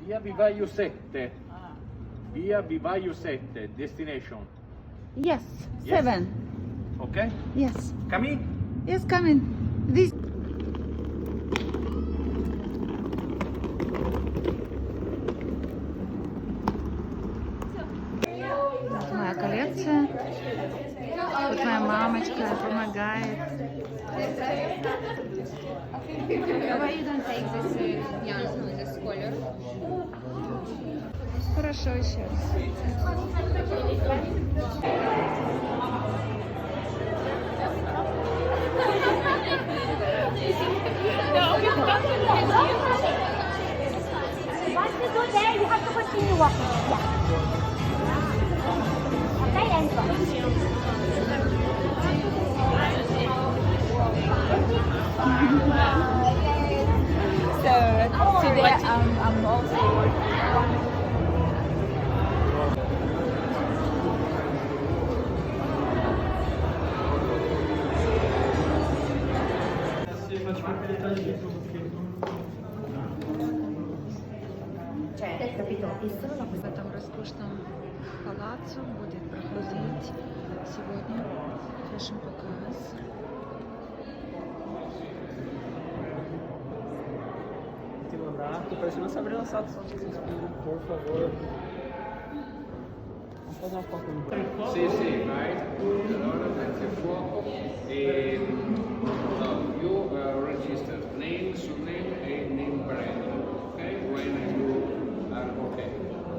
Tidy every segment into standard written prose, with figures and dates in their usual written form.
Via Vivaio 7. Via Vivaio 7, destination. Yes, Yes. 7. Okay? Yes. Come in. Yes, coming. This. Вот моя коллекция. Вот моя мамочка помогает. Why you don't take this yarn, no, this color? Хорошо, еще раз. Once you go there, you have to continue walking. Yeah. Okay, and go. So today I'm also В этом роскошном палаццо будет проходить сегодня фэшн-показ. Te mandar, tô parecendo Sabrina Sato, por favor. Vamos fazer uma foto no Sì, sì, vai. Allora, metti a fuoco. You register name, surname, and name brand. Okay? When you are okay.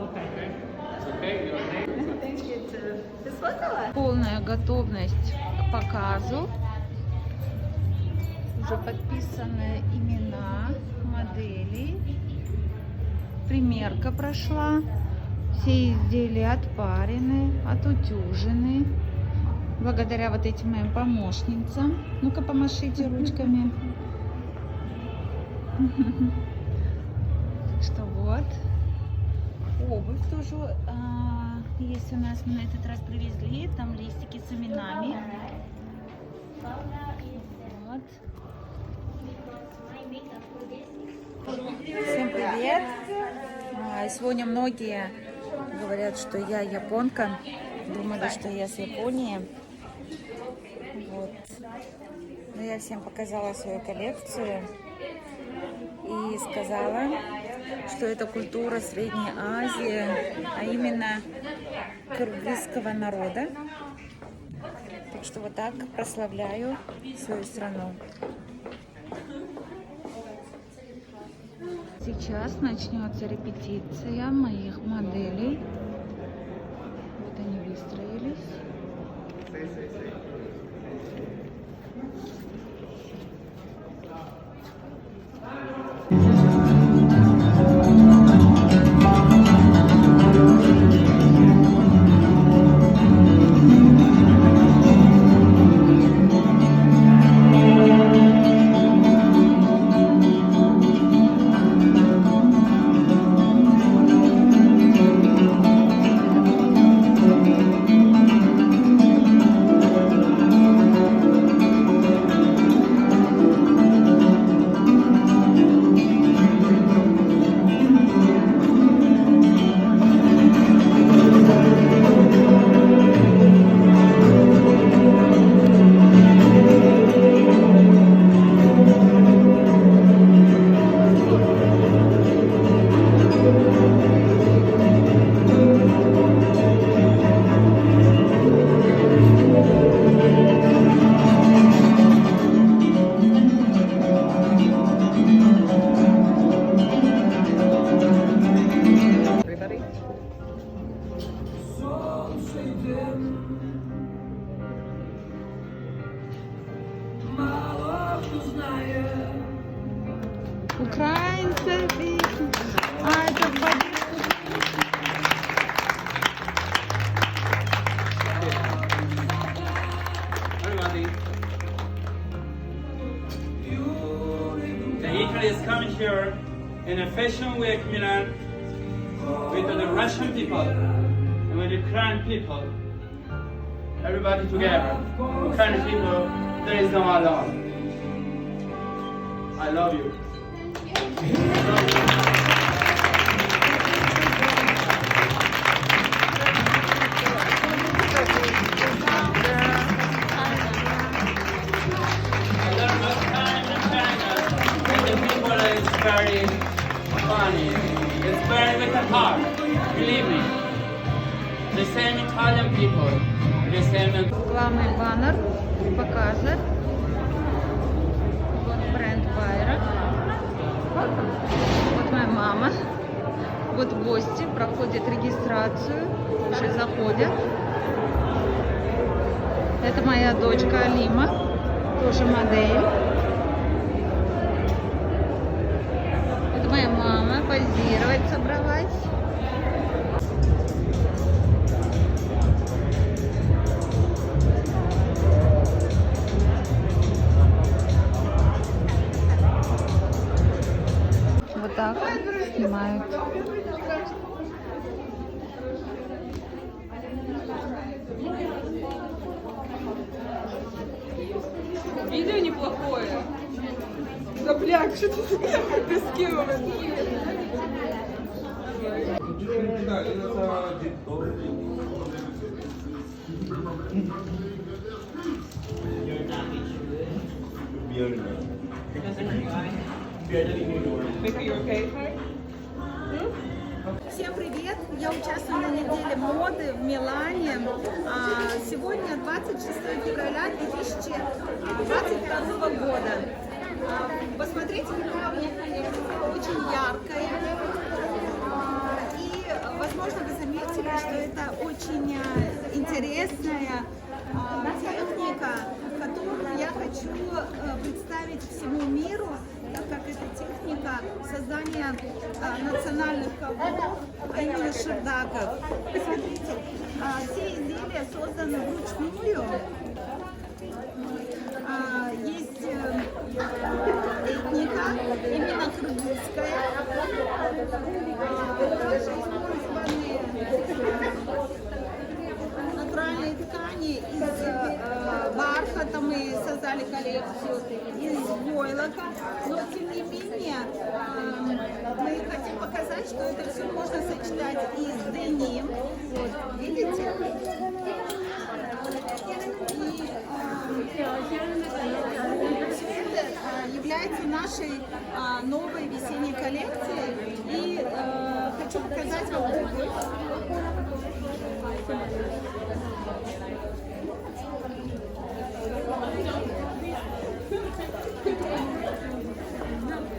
Okay? It's okay? Your name? Полная готовность к показу. Уже подписаны имена моделей. Примерка прошла. Все изделия отпарены, отутюжены. Благодаря вот этим моим помощницам. Ну-ка, помашите ручками. Так что вот. Обувь тоже есть у нас. Мы на этот раз привезли. Там листики с именами. Вот. Всем привет! Сегодня многие говорят, что я японка. Думали, что я с Японии. Вот. Но я всем показала свою коллекцию и сказала, что это культура Средней Азии, а именно кыргызского народа. Так что вот так прославляю свою страну. Сейчас начнется репетиция моих моделей. Вот они выстроились. Украинцы, это Everybody. The Italy is coming here in a fashion week Milan with the Russian people and with the Ukrainian people. Everybody together. Ukrainian people, there is no alone. I love you. It's very with the heart. Believe me. The same Italian people. The same. Главный баннер покажет. Вот бренд Байра. Вот моя мама. Вот гости проходят регистрацию. Уже заходят. Это моя дочка Алима. Тоже модель. Это моя мама. Позировать собралась. Вот так снимают. Видео неплохое. Да, блядь, что ты скинула? Всем привет! Я участвую на неделе моды в Милане. Сегодня 26 февраля 2022 года. Посмотрите, какая у меня коллекция, очень яркая. И, возможно, вы заметили, что это очень интересная техника, которую я хочу представить всему миру, так как это техника создания национальных ковров, а именно шердаков. Посмотрите, все изделия созданы вручную. Есть этника, именно кыргызская. Также использованы натуральные ткани из бархата. Мы создали коллекцию из войлока, но тем не менее мы хотим показать, что это все можно сочетать и с деним. Вот, видите? Все это является нашей новой весенней коллекцией, и хочу показать вам обувь.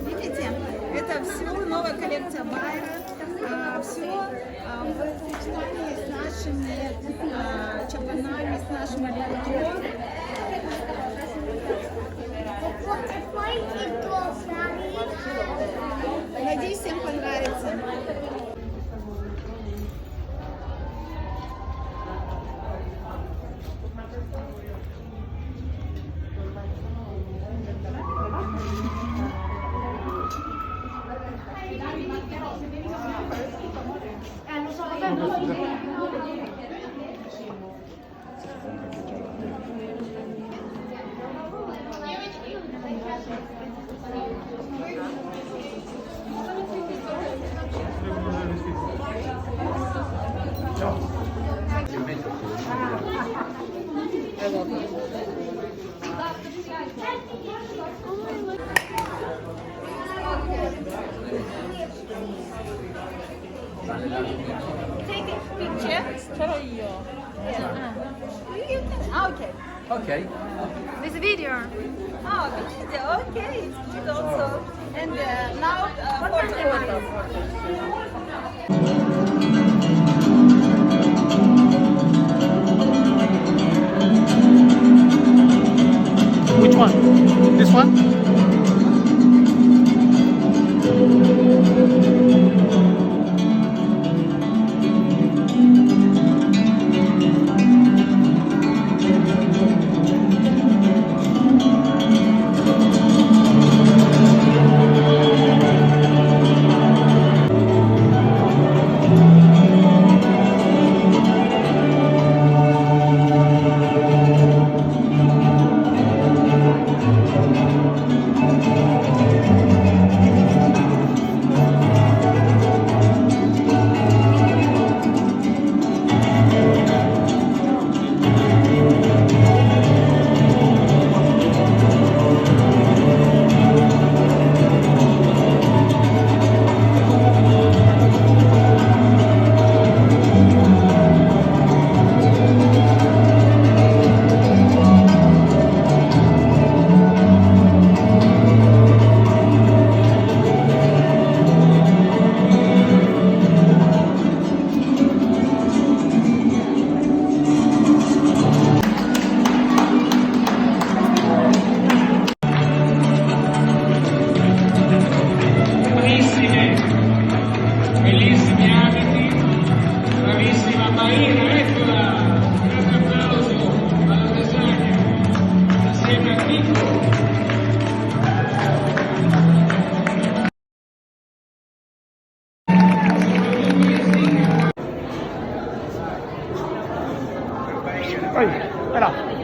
Видите, это все новая коллекция Байра, все в сочетании с нашими чапанами, с нашими ликутом. Надеюсь, всем понравится. Take a picture. Okay. Okay. This video. Oh, video. Okay, it's good also. And now photo. Which one? This one? Vai là.